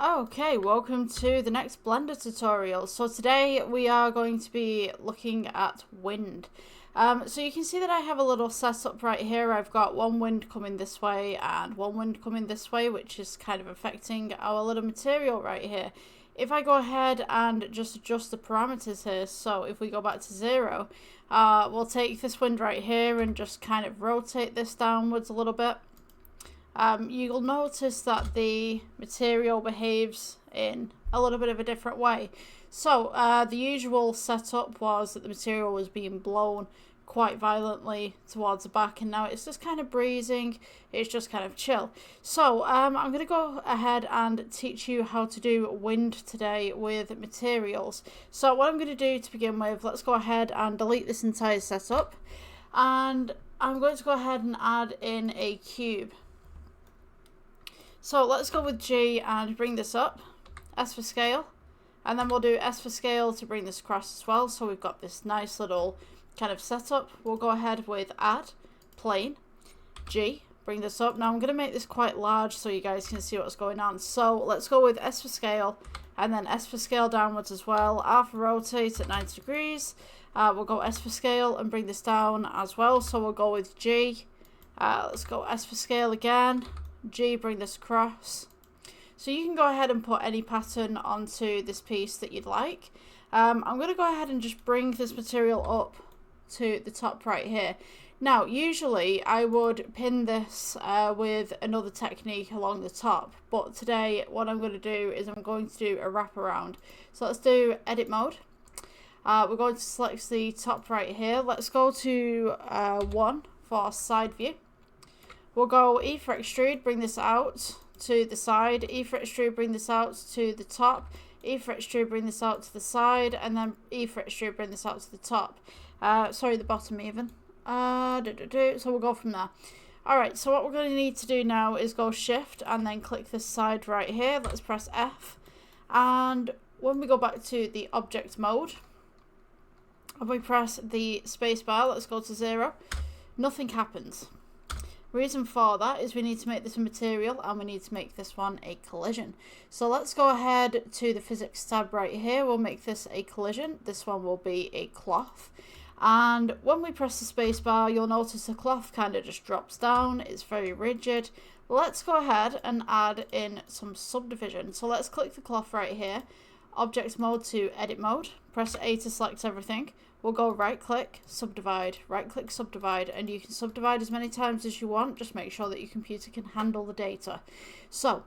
Okay, welcome to the next Blender tutorial. So today we are going to be looking at wind. So you can see that I have a little setup right here. I've got one wind coming this way and one wind coming this way, which is kind of affecting our little material right here. If I go ahead and just adjust the parameters here, so if we go back to 0, we'll take this wind right here and just kind of rotate this downwards a little bit. You'll notice that the material behaves in a little bit of a different way. So the usual setup was that the material was being blown quite violently towards the back, and now it's just kind of breezing, it's just kind of chill. So I'm going to go ahead and teach you how to do wind today with materials. So what I'm going to do to begin with, let's go ahead and delete this entire setup, and I'm going to go ahead and add in a cube. So let's go with G and bring this up, S for scale, and then we'll do S for scale to bring this across as well. So we've got this nice little kind of setup. We'll go ahead with add, plane, G, bring this up. Now I'm going to make this quite large so you guys can see what's going on. So let's go with S for scale and then S for scale downwards as well. R for rotate at 90 degrees. We'll go S for scale and bring this down as well. So we'll go with G. Let's go S for scale again. G, bring this across. So you can go ahead and put any pattern onto this piece that you'd like. I'm going to go ahead and just bring this material up to the top right here. Now usually I would pin this with another technique along the top, but today what I'm going to do is I'm going to do a wraparound. So let's do edit mode. We're going to select the top right here. Let's go to 1 for side view. We'll go E for extrude, bring this out to the side, E for extrude, bring this out to the top, E for extrude, bring this out to the side, and then E for extrude, bring this out to the top. Sorry, the bottom even. So we'll go from there. Alright, so what we're going to need to do now is go shift and then click this side right here. Let's press F. And when we go back to the object mode, and we press the space bar, let's go to 0, nothing happens. Reason for that is we need to make this a material and we need to make this one a collision. So let's go ahead to the physics tab right here. We'll make this a collision. This one will be a cloth. And when we press the space bar, you'll notice the cloth kind of just drops down. It's very rigid. Let's go ahead and add in some subdivision. So let's click the cloth right here. Object mode to edit mode. Press A to select everything. We'll go right click, subdivide, right click, subdivide, and you can subdivide as many times as you want. Just make sure that your computer can handle the data. So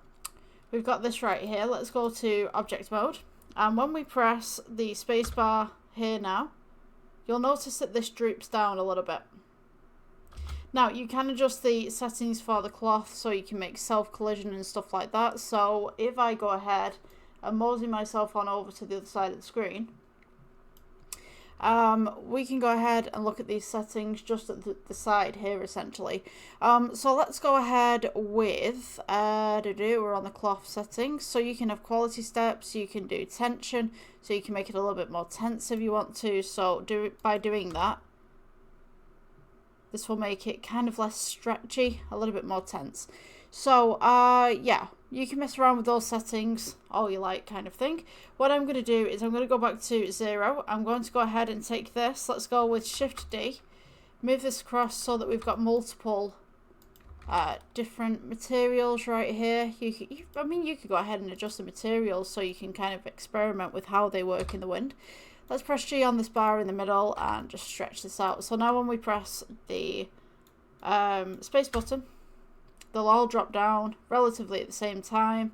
we've got this right here. Let's go to object mode. And when we press the space bar here now, you'll notice that this droops down a little bit. Now you can adjust the settings for the cloth so you can make self collision and stuff like that. So if I go ahead and mosey myself on over to the other side of the screen, we can go ahead and look at these settings just at the side here essentially. So let's go ahead with, we're on the cloth settings. So you can have quality steps, you can do tension, so you can make it a little bit more tense if you want to. So by doing that, this will make it kind of less stretchy, a little bit more tense. So yeah, you can mess around with those settings all you like kind of thing. What I'm going to do is I'm going to go back to 0. I'm going to go ahead and take this. Let's go with Shift D. Move this across so that we've got multiple different materials right here. I mean, you could go ahead and adjust the materials so you can kind of experiment with how they work in the wind. Let's press G on this bar in the middle and just stretch this out. So now when we press the space button, they'll all drop down relatively at the same time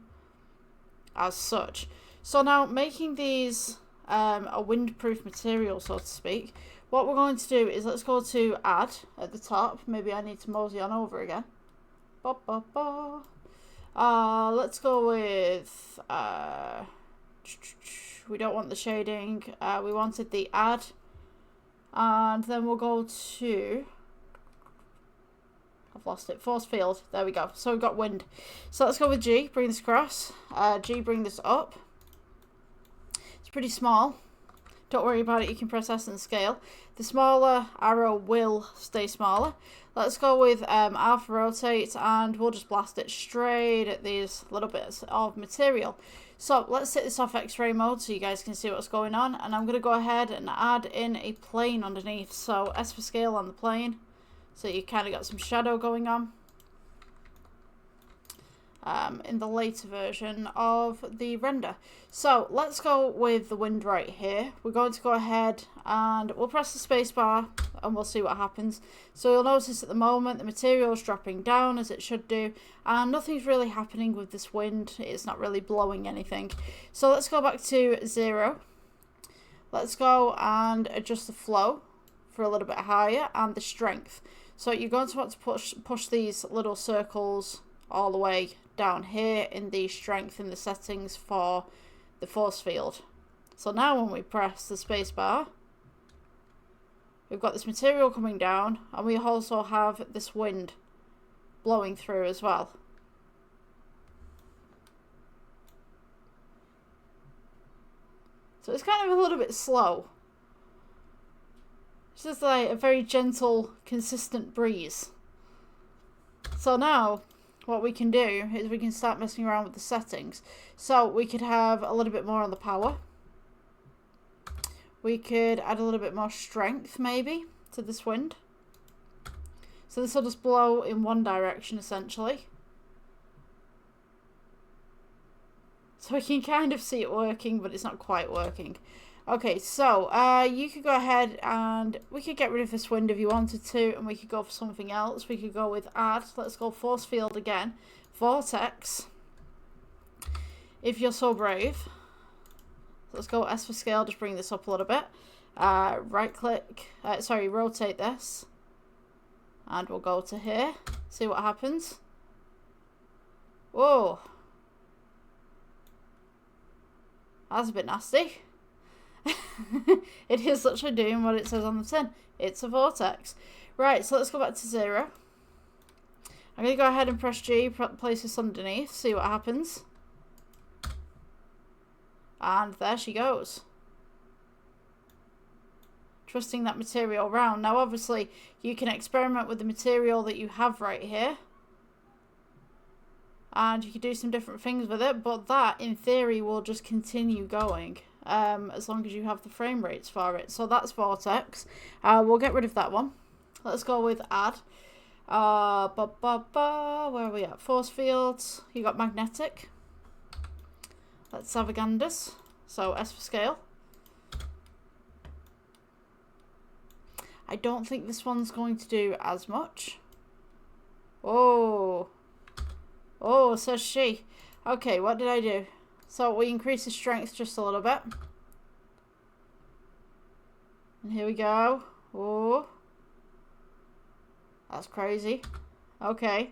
as such. So now making these a windproof material, so to speak, what we're going to do is let's go to add at the top. Maybe I need to mosey on over again. Let's go with, we don't want the shading, we wanted the add, and then we'll go to, I've lost it, force field, there we go. So we've got wind. So let's go with G, bring this across, G, bring this up. It's pretty small. Don't worry about it, you can press S and scale. The smaller arrow will stay smaller. Let's go with alpha rotate, and we'll just blast it straight at these little bits of material. So let's take this off X-ray mode so you guys can see what's going on, and I'm going to go ahead and add in a plane underneath. So S for scale on the plane, so you kind of got some shadow going on. In the later version of the render. So let's go with the wind right here. We're going to go ahead and we'll press the space bar and we'll see what happens. So you'll notice at the moment the material is dropping down as it should do, and nothing's really happening with this wind. It's not really blowing anything. So let's go back to 0. Let's go and adjust the flow for a little bit higher and the strength. So you're going to want to push these little circles all the way down here in the strength in the settings for the force field. So now when we press the space bar, we've got this material coming down, and we also have this wind blowing through as well. So it's kind of a little bit slow. It's just like a very gentle, consistent breeze. So now what we can do is we can start messing around with the settings. So we could have a little bit more on the power. We could add a little bit more strength maybe to this wind. So this will just blow in one direction essentially. So we can kind of see it working, but it's not quite working. Okay, so you could go ahead and we could get rid of this wind if you wanted to, and we could go for something else. We could go with add. Let's go force field again. Vortex. If you're so brave. Let's go S for scale, just bring this up a little bit. Right click, rotate this. And we'll go to here. See what happens. Whoa. That's a bit nasty. It is literally doing what it says on the tin. It's a vortex. Right, so let's go back to 0. I'm going to go ahead and press G, place this underneath, see what happens. And there she goes. Twisting that material around. Now obviously you can experiment with the material that you have right here. And you can do some different things with it, but that in theory will just continue going. As long as you have the frame rates for it. So that's vortex. We'll get rid of that one. Let's go with add. Where are we at? Force fields. You got magnetic. Let's have a ganders. So S for scale. I don't think this one's going to do as much. Oh, says she. Okay, what did I do? So we increase the strength just a little bit. And here we go. Oh. That's crazy. Okay.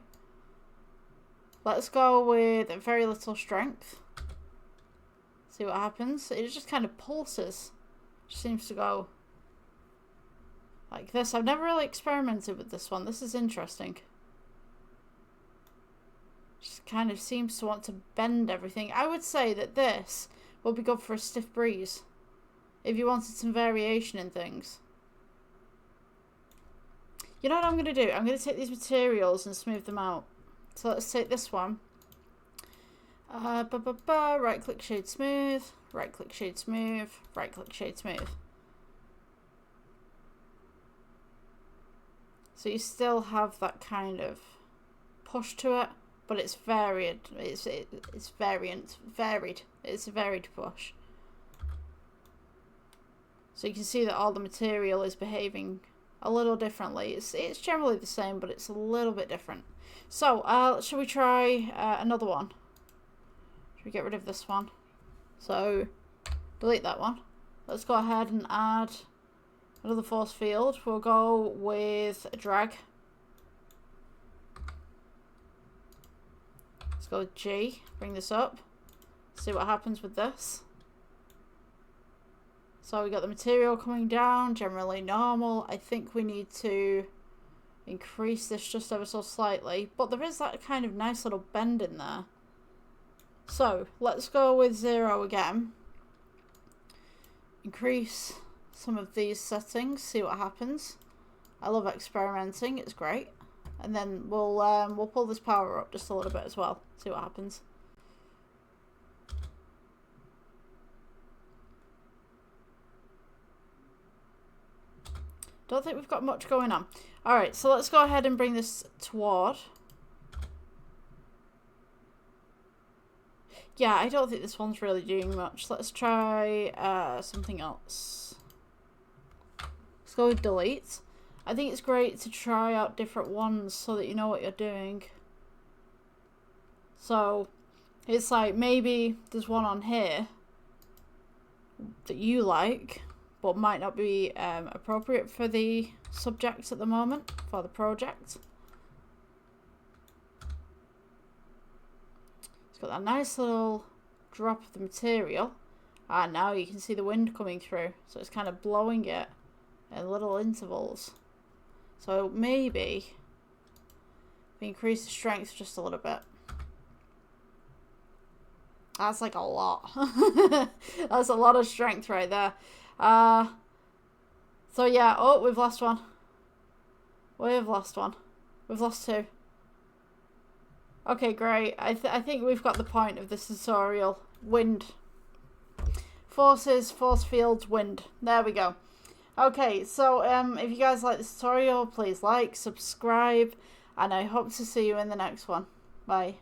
Let's go with very little strength. See what happens. It just kind of pulses. Just seems to go like this. I've never really experimented with this one. This is interesting. Just kind of seems to want to bend everything. I would say that this will be good for a stiff breeze if you wanted some variation in things. You know what I'm going to do? I'm going to take these materials and smooth them out. So let's take this one. Right click shade smooth, right click shade smooth, right click shade smooth. So you still have that kind of push to it. But it's varied. It's varied. It's a varied push. So you can see that all the material is behaving a little differently. It's generally the same, but it's a little bit different. So shall we try another one? Should we get rid of this one? So delete that one. Let's go ahead and add another force field. We'll go with a drag. Let's go with G, bring this up, see what happens with this. So we got the material coming down, generally normal. I think we need to increase this just ever so slightly, but there is that kind of nice little bend in there. So let's go with 0 again. increase some of these settings, see what happens. I love experimenting, it's great. And then we'll pull this power up just a little bit as well, see what happens. Don't think we've got much going on. Alright, so let's go ahead and bring this toward. Yeah, I don't think this one's really doing much. Let's try something else. Let's go with delete. I think it's great to try out different ones so that you know what you're doing. So, it's like maybe there's one on here that you like, but might not be appropriate for the subject at the moment, for the project. It's got that nice little drop of the material. And now you can see the wind coming through. So it's kind of blowing it in little intervals. So maybe we increase the strength just a little bit. That's like a lot. That's a lot of strength right there. So yeah, oh, we've lost one. We've lost one. We've lost two. Okay, great. I think we've got the point of this tutorial. Wind. Forces, force fields, wind. There we go. Okay, so if you guys like this tutorial, please like, subscribe, and I hope to see you in the next one. Bye.